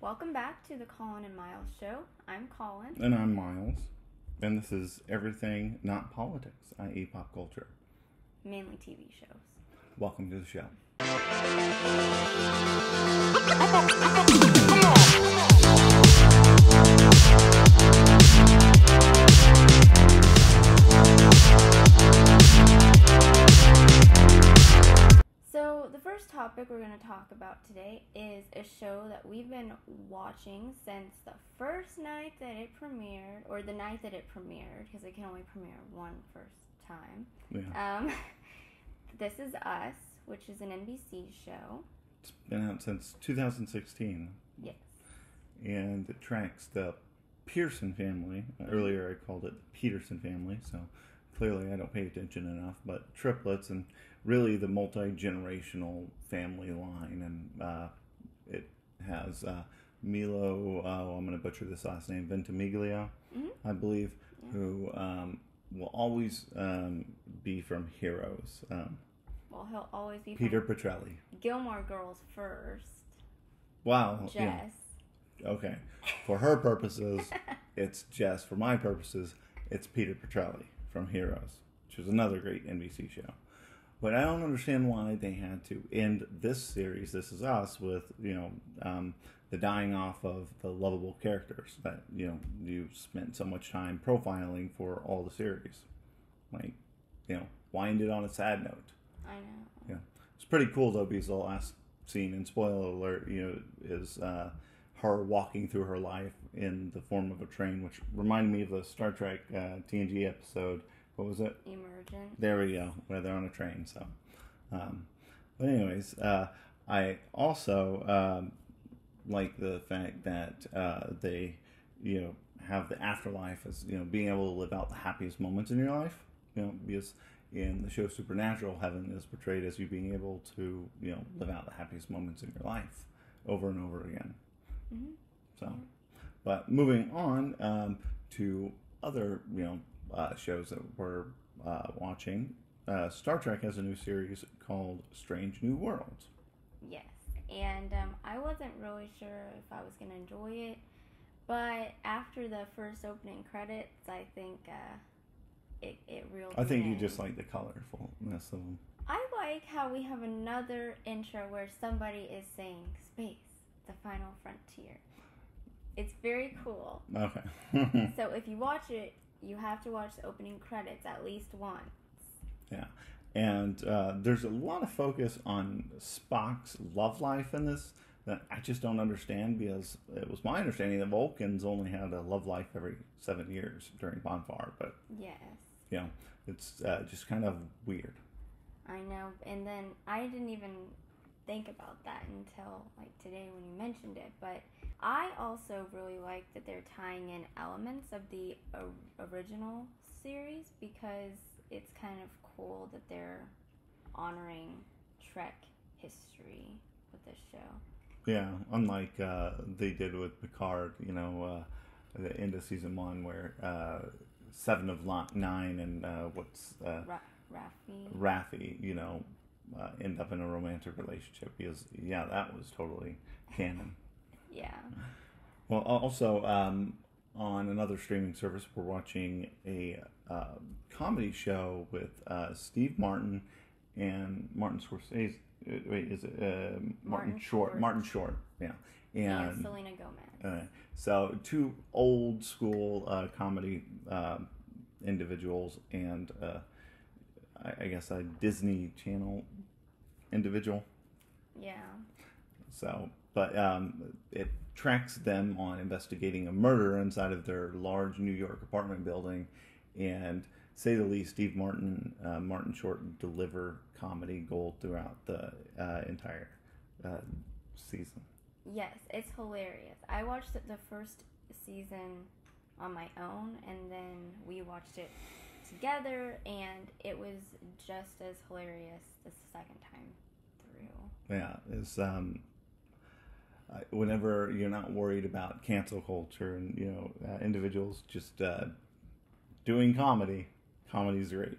Welcome back to the Colin and Miles show. I'm Colin. And I'm Miles. And this is Everything Not Politics, i.e. pop culture. Mainly TV shows. Welcome to the show. So, the first topic we're going to talk about today is a show that we've been watching since the first night that it premiered, or the night that it premiered, because it can only premiere one first time. Yeah. This Is Us, which is an NBC show. It's been out since 2016. Yes. And it tracks the Pearson family. Earlier I called it the Peterson family, so clearly I don't pay attention enough. But triplets and really the multi-generational family line. And it has Milo, I'm going to butcher this last name, Ventimiglia, I believe, who will always be from Heroes. Well, he'll always be Peter from Petrelli. Gilmore Girls first. Wow. Jess. Yeah. Okay. For her purposes, it's Jess. For my purposes, it's Peter Petrelli from Heroes, which is another great NBC show. But I don't understand why they had to end this series, This Is Us, with, the dying off of the lovable characters that, you spent so much time profiling for all the series. Why end it on a sad note? I know. Yeah. It's pretty cool, though, because the last scene, and spoiler alert, is her walking through her life in the form of a train, which reminded me of the Star Trek TNG episode. What was it? Emergent. There we go, where they're on a train. So, but anyways, I also like the fact that they, have the afterlife as being able to live out the happiest moments in your life. Because in the show Supernatural, heaven is portrayed as you being able to live out the happiest moments in your life over and over again. Mm-hmm. So, but moving on to other shows that we're watching. Star Trek has a new series called Strange New Worlds. Yes, and I wasn't really sure if I was going to enjoy it, but after the first opening credits, I think it reeled me I think in. you just like the colorfulness of them. I like how we have another intro where somebody is saying space, the final frontier. It's very cool. Okay. So if you watch it, you have to watch the opening credits at least once. Yeah. And there's a lot of focus on Spock's love life in this that I just don't understand, because it was my understanding that Vulcans only had a love life every 7 years during Bonfire. But, yes. It's just kind of weird. I know. And then I didn't even think about that until today when you mentioned it. But I also really like that they're tying in elements of the original series, because it's kind of cool that they're honoring Trek history with this show. Yeah, unlike they did with Picard, the end of season 1 where 7 of 9 and Raffi, end up in a romantic relationship, because that was totally canon. Yeah. Well, also on another streaming service, we're watching a comedy show with Steve Martin and Martin Scorsese. Wait, is it Martin Short? Martin Short, yeah. And Selena Gomez. So 2 old school comedy individuals, and I guess a Disney Channel individual. Yeah. So, but it tracks them on investigating a murder inside of their large New York apartment building, and say the least, Steve Martin, Martin Short deliver comedy gold throughout the entire season. Yes, it's hilarious. I watched the first season on my own, and then we watched it together, and it was just as hilarious the second time through. Yeah, it's whenever you're not worried about cancel culture and individuals just doing comedy. Comedy's great.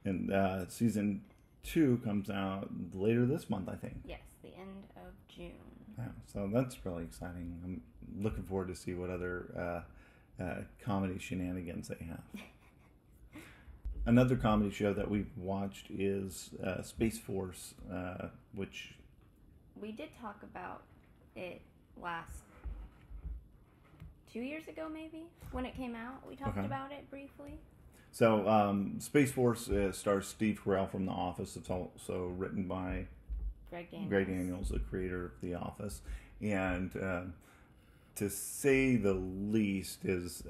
And season 2 comes out later this month, I think. Yes, the end of June. Yeah, so that's really exciting. I'm looking forward to see what other comedy shenanigans they have. Another comedy show that we've watched is Space Force, which We did talk about it last 2 years ago, maybe, when it came out. We talked about it briefly. So Space Force stars Steve Carell from The Office. It's also written by Greg Daniels, the creator of The Office, and to say the least, is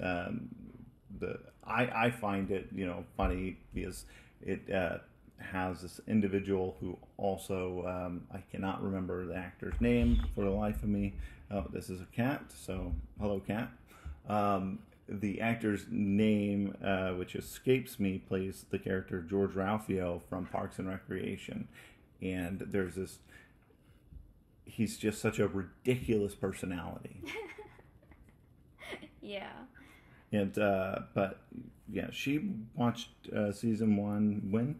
I find it funny because it has this individual who also I cannot remember the actor's name for the life of me. Oh, this is a cat, so hello, cat. The actor's name, which escapes me, plays the character George Ralphio from Parks and Recreation. And there's this, he's just such a ridiculous personality. Yeah. And, but, yeah, she watched season 1 when?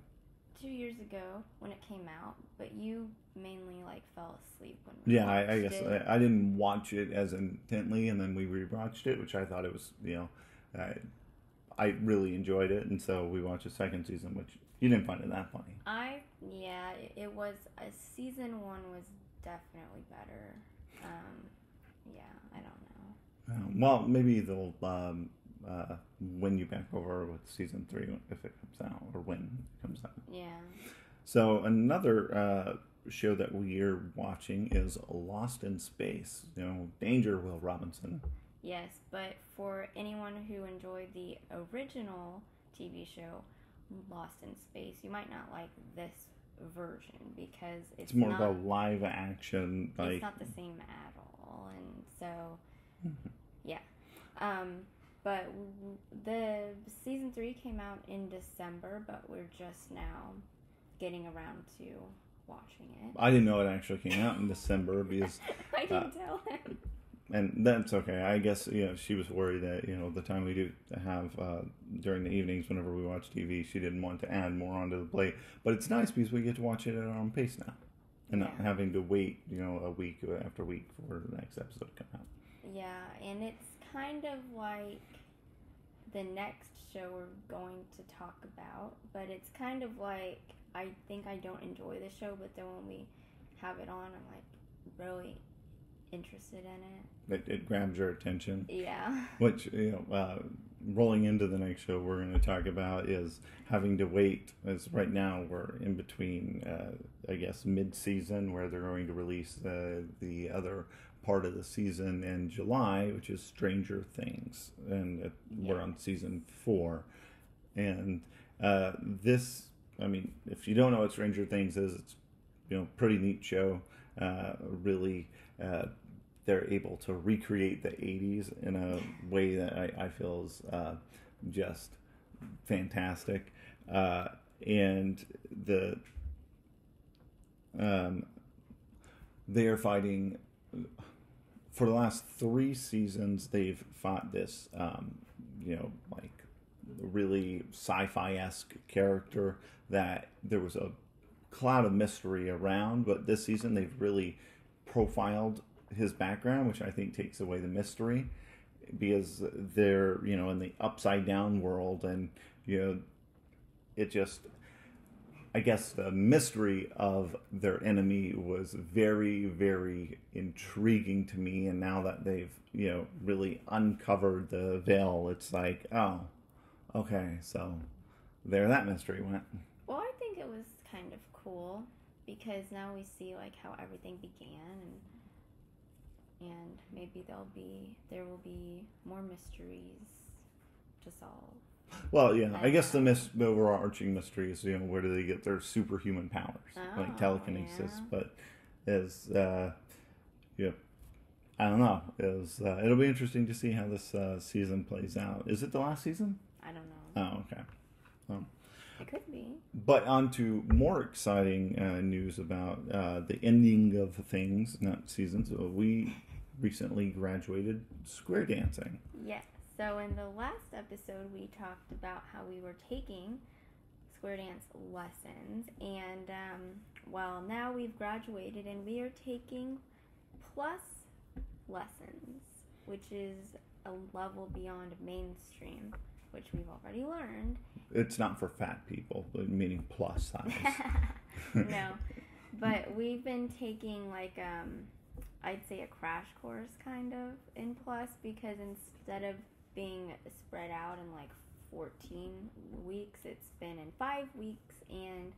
2 years ago when it came out, but you mainly fell asleep when we Yeah, watched I guess it. I didn't watch it as intently, and then we rewatched it, which I thought it was, I really enjoyed it, and so we watched the second season, which you didn't find it that funny. It was, season 1 was definitely better. I don't know. Well, maybe they'll win you back over with season 3 if it comes out, or when it comes out. Yeah. So another show that we are watching is Lost in Space. Danger, Will Robinson. Yes, but for anyone who enjoyed the original TV show, Lost in Space, you might not like this version because it's more not, of a live action. It's not the same at all, and so yeah. But the season 3 came out in December, but we're just now getting around to watching it. I didn't know it actually came out in December because I didn't tell him. And that's okay. I guess she was worried that the time we do have during the evenings whenever we watch TV, she didn't want to add more onto the plate. But it's nice because we get to watch it at our own pace now, and not having to wait a week after week for the next episode to come out. Yeah, and it's kind of like the next show we're going to talk about, but it's kind of like I think I don't enjoy the show, but then when we have it on, I'm really interested in it. It grabs your attention. Yeah. Which, rolling into the next show we're going to talk about is having to wait. As right now we're in between, I guess, mid-season where they're going to release the other part of the season in July, which is Stranger Things. And we're on season 4. And this, if you don't know what Stranger Things is, it's, pretty neat show. Really, they're able to recreate the 80s in a way that I feel is just fantastic. And they are fighting, for the last 3 seasons, they've fought this, really sci-fi-esque character that there was a cloud of mystery around, but this season they've really profiled his background, which I think takes away the mystery, because they're in the upside down world, and it just, I guess the mystery of their enemy was very, very intriguing to me, and now that they've really uncovered the veil, it's like, oh, okay, so there that mystery went. Well, I think it was kind of cool because now we see how everything began, and maybe there will be more mysteries to solve. Well, yeah, I guess the overarching mystery is where do they get their superhuman powers, like telekinesis? Yeah. But as I don't know, it'll be interesting to see how this season plays out. Is it the last season? I don't know. Oh, okay. It could be. But on to more exciting news about the ending of things, not seasons. We recently graduated square dancing. Yes. So in the last episode, we talked about how we were taking square dance lessons. And, now we've graduated and we are taking plus lessons, which is a level beyond mainstream, which we've already learned. It's not for fat people, meaning plus size. No, but we've been taking like I'd say a crash course kind of in plus, because instead of being spread out in like 14 weeks, it's been in 5 weeks, and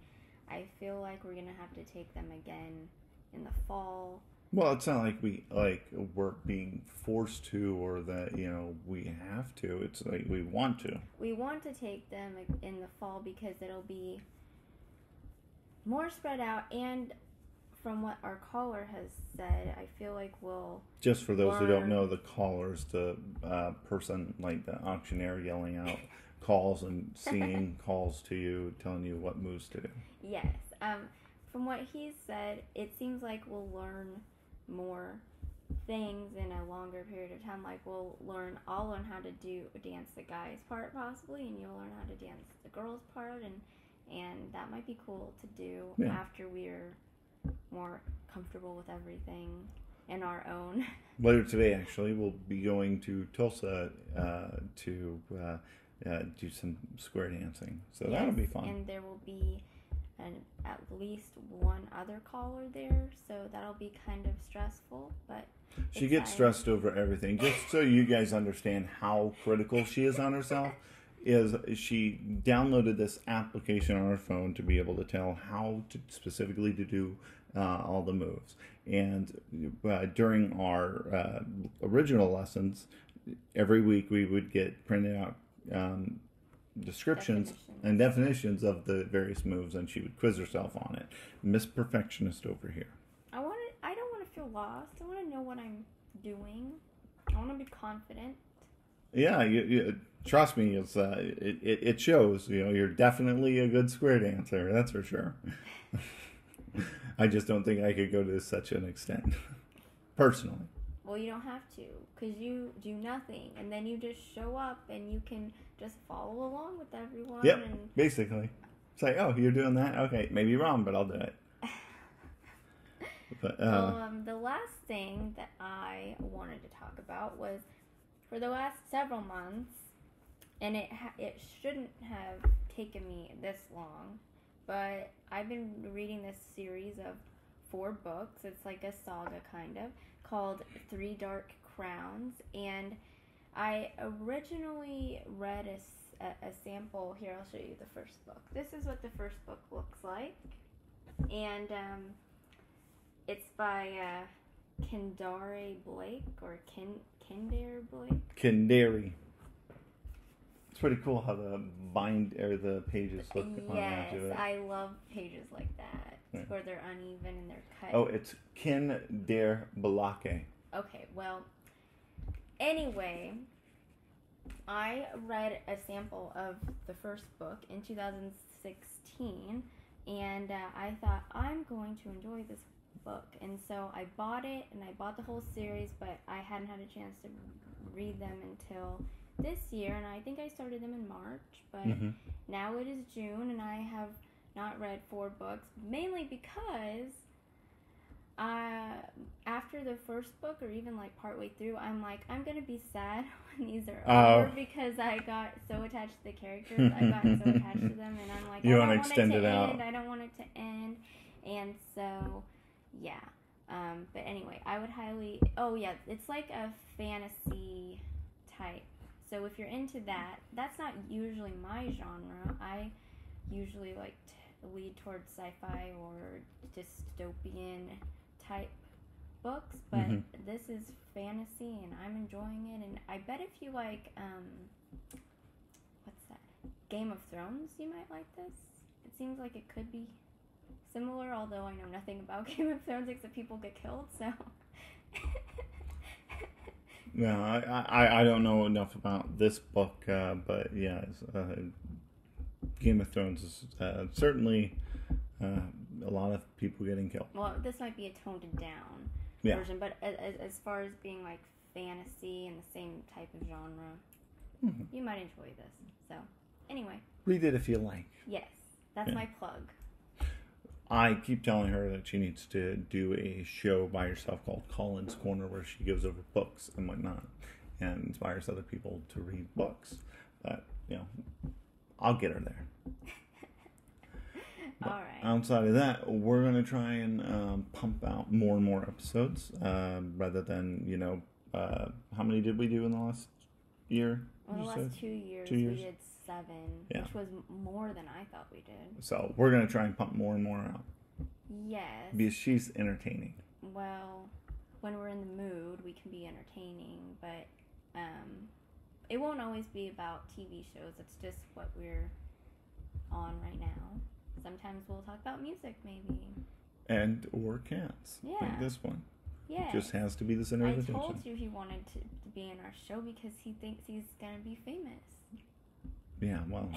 I feel like we're gonna have to take them again in the fall. Well, it's not like we're being forced to, or that we have to. It's like we want to. We want to take them in the fall because it'll be more spread out, and from what our caller has said, I feel like we'll... Just for those who don't know, the caller's the person, like the auctioneer, yelling out calls and seeing calls to you, telling you what moves to do. Yes. From what he's said, it seems like we'll learn more things in a longer period of time. Like I'll learn how to dance the guy's part possibly, and you'll learn how to dance the girl's part, and that might be cool to do after we're more comfortable with everything in our own. Later today, actually, we'll be going to Tulsa to do some square dancing. So that'll be fun. And there will be at least one other caller there, so that'll be kind of stressful. But she gets stressed over everything. Just so you guys understand how critical she is on herself, is she downloaded this application on her phone to be able to tell how to specifically to do all the moves. And during our original lessons, every week we would get printed out descriptions and definitions of the various moves, and she would quiz herself on it. Miss Perfectionist over here. I don't want to feel lost. I want to know what I'm doing. I want to be confident. Yeah, you trust me. It shows. You're definitely a good square dancer. That's for sure. I just don't think I could go to such an extent, personally. Well, you don't have to, because you do nothing, and then you just show up, and you can just follow along with everyone. Yep, basically. It's like, oh, you're doing that? Okay, maybe wrong, but I'll do it. But, the last thing that I wanted to talk about was, for the last several months, and it shouldn't have taken me this long, but I've been reading this series of 4 books. It's like a saga kind of, called 3 Dark Crowns, and I originally read a sample. Here, I'll show you the first book. This is what the first book looks like, and it's by Kendare Blake, or Kendare Blake. Kendare. It's pretty cool how the pages look on the edge of it. Yes, I love pages like that, where they're uneven and they're cut. Oh, it's Kendare Blake. Okay, well, anyway, I read a sample of the first book in 2016, and I thought, I'm going to enjoy this book, and so I bought it, and I bought the whole series, but I hadn't had a chance to read them until this year, and I think I started them in March, but now it is June, and I have not read 4 books, mainly because after the first book, or even like partway through, I'm like, I'm gonna be sad when these are over, because I got so attached to the characters. I got so attached to them, and I'm like, I don't want it to end. I don't want it to end, and so yeah. But anyway, I would highly. Oh yeah, it's like a fantasy type. So if you're into that, that's not usually my genre. I usually like to lead towards sci-fi or dystopian type books, but this is fantasy, and I'm enjoying it. And I bet if you like, what's that? Game of Thrones, you might like this. It seems like it could be similar, although I know nothing about Game of Thrones except people get killed, so... No, I don't know enough about this book, but yeah, Game of Thrones is certainly a lot of people getting killed. Well, this might be a toned down version, but as far as being like fantasy and the same type of genre, you might enjoy this. So, anyway. Read it if you like. Yes, that's my plug. I keep telling her that she needs to do a show by herself called Colin's Corner, where she goes over books and whatnot and inspires other people to read books. But, I'll get her there. All right. Outside of that, we're going to try and pump out more and more episodes rather than, how many did we do in the last year? Well, the last 2 years, 2 years? we did 7, which was more than I thought we did. So we're going to try and pump more and more out. Yes. Because she's entertaining. Well, when we're in the mood, we can be entertaining, but it won't always be about TV shows. It's just what we're on right now. Sometimes we'll talk about music, maybe. And or cats. Yeah. Like this one. Yeah. Just has to be the center of attention. I told you he wanted to be in our show because he thinks he's going to be famous. Yeah, well.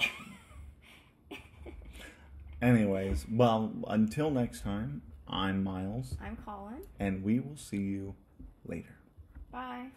Anyways, well, until next time, I'm Miles. I'm Colin. And we will see you later. Bye.